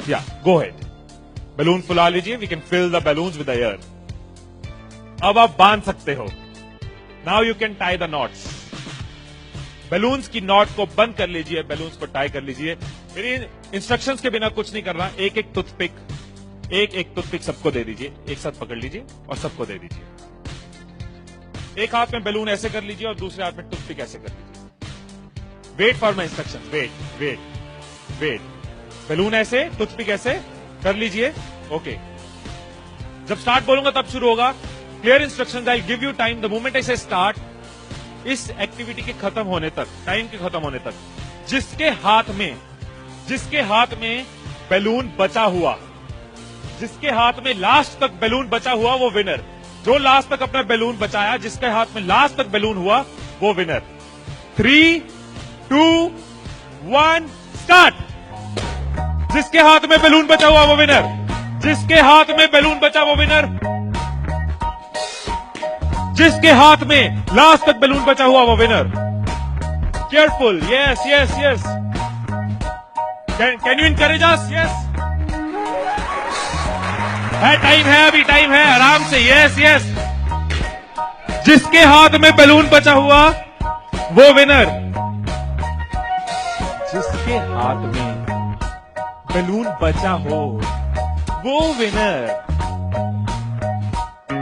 या गो head, balloon फुला लीजिए, we can fill the balloons with the air. अब आप बांध सकते हो। Now you can tie the knots. Balloons की नॉट को बंद कर लीजिए, बैलून्स को टाई कर लीजिए। मेरी इंस्ट्रक्शंस के बिना कुछ नहीं करना। एक एक टूथपिक सबको दे दीजिए, एक साथ पकड़ लीजिए और सबको दे दीजिए। एक हाथ में बैलून ऐसे कर लीजिए और दूसरे हाथ में टूथपिक ऐसे कर लीजिए। Wait for my instruction, wait. Balloon ऐसे, टूथपिक ऐसे कर लीजिए। ओके, जब स्टार्ट बोलूंगा तब शुरू होगा। Clear instruction, I give you time the moment I से स्टार्ट। इस एक्टिविटी के खत्म होने तक, टाइम के खत्म होने तक, जिसके हाथ में बैलून बचा हुआ, जिसके हाथ में लास्ट तक बैलून बचा हुआ वो विनर। जो लास्ट तक अपना बैलून बचाया, जिसके हाथ में लास्ट तक बैलून हुआ वो विनर। 3, 2, 1 स्टार्ट। जिसके हाथ में बैलून बचा हुआ वो विनर, जिसके हाथ में बैलून बचा वो विनर, जिसके हाथ में लास्ट तक बैलून बचा हुआ वो winner. Careful, yes. Can you encourage us? Yes, time है, अभी टाइम है, आराम से। यस। जिसके हाथ में बैलून बचा हुआ वो विनर, जिसके हाथ में बैलून बचा हो वो विनर।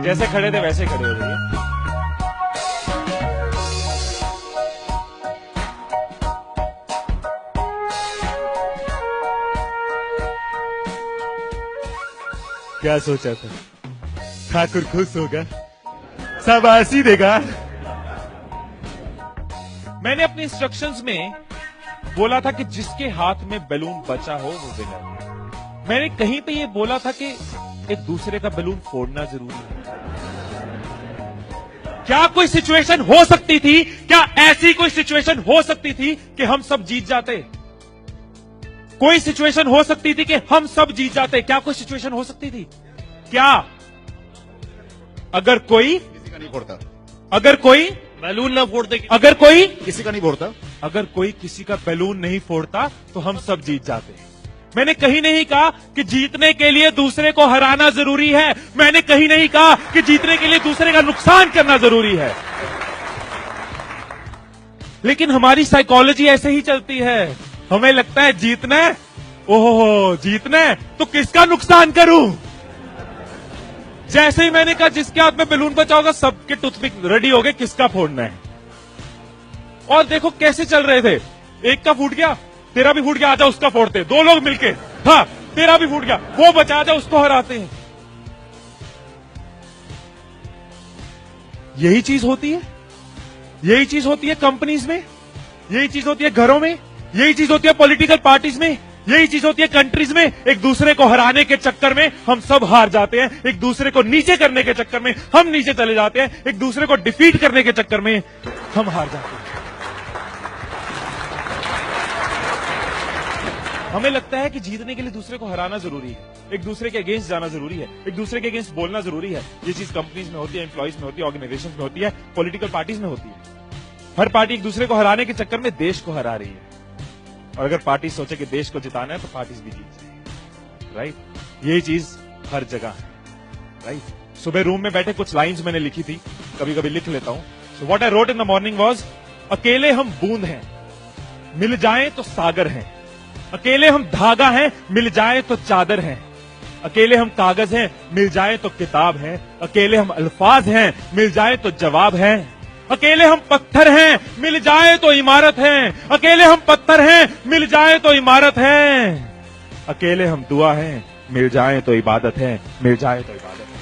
जैसे खड़े थे वैसे खड़े हो जाइए। क्या सोचा था? ठाकुर खुश होगा, शाबाशी देगा। मैंने अपने इंस्ट्रक्शंस में बोला था कि जिसके हाथ में बैलून बचा हो वो विनर। मैंने कहीं पे ये बोला था कि एक दूसरे का बैलून फोड़ना जरूरी है। क्या कोई सिचुएशन हो सकती थी, क्या ऐसी कोई सिचुएशन हो सकती थी कि हम सब जीत जाते? कोई सिचुएशन हो सकती थी कि हम सब जीत जाते? क्या कोई सिचुएशन हो सकती थी? क्या? अगर कोई किसी का नहीं फोड़ता, अगर कोई बैलून ना फोड़ते, अगर कोई किसी का नहीं फोड़ता, अगर कोई किसी का बैलून नहीं फोड़ता तो हम सब जीत जाते। मैंने कहीं नहीं कहा कि जीतने के लिए दूसरे को हराना जरूरी है। मैंने कहीं नहीं कहा कि जीतने के लिए दूसरे का नुकसान करना जरूरी है। लेकिन हमारी साइकोलॉजी ऐसे ही चलती है। हमें लगता है जीतना है, ओहो जीतना है तो किसका नुकसान करूं। जैसे ही मैंने कहा जिसके हाथ में बैलून बचा होगा, सबके टूथपिक रेडी हो गए, किसका फोड़ना है। और देखो कैसे चल रहे थे। एक का फूट गया, तेरा भी फूट गया, आजा उसका फोड़ते। दो लोग मिलके, हाँ तेरा भी फूट गया, वो बचा, आजा उसको हराते हैं। यही चीज होती है, यही चीज होती है कंपनीज में, यही चीज होती है घरों में, यही चीज होती है पॉलिटिकल पार्टीज में, यही चीज होती है कंट्रीज में। एक दूसरे को हराने के चक्कर में हम सब हार जाते हैं। एक दूसरे को नीचे करने के चक्कर में हम नीचे चले जाते हैं। एक दूसरे को डिफीट करने के चक्कर में हम हार जाते हैं। हमें लगता है कि जीतने के लिए दूसरे को हराना जरूरी है, एक दूसरे के अगेंस्ट जाना जरूरी है, एक दूसरे के अगेंस्ट बोलना जरूरी है। ये चीज कंपनीज में होती है, एम्प्लॉइज में होती है, ऑर्गेनाइजेशन में होती है, पॉलिटिकल पार्टीज में होती है। हर पार्टी एक दूसरे को हराने के चक्कर में देश को हरा रही है। और अगर पार्टी सोचे कि देश को जिताना है तो पार्टीज भी जीत जाएगी, राइट। यही चीज हर जगह है, राइट। सुबह रूम में बैठे कुछ लाइंस मैंने लिखी थी, कभी कभी लिख लेता हूं। So what I wrote in the morning was, अकेले हम बूंद हैं, मिल जाएं तो सागर हैं। अकेले हम धागा हैं, मिल जाए तो चादर हैं। अकेले हम कागज हैं, मिल जाए तो किताब हैं। अकेले हम अल्फाज हैं, मिल जाए तो जवाब हैं। अकेले हम पत्थर हैं, मिल जाए तो इमारत है। अकेले हम पत्थर हैं, मिल जाए तो इमारत है। अकेले हम दुआ हैं, मिल जाए तो इबादत है, मिल जाए तो इबादत है।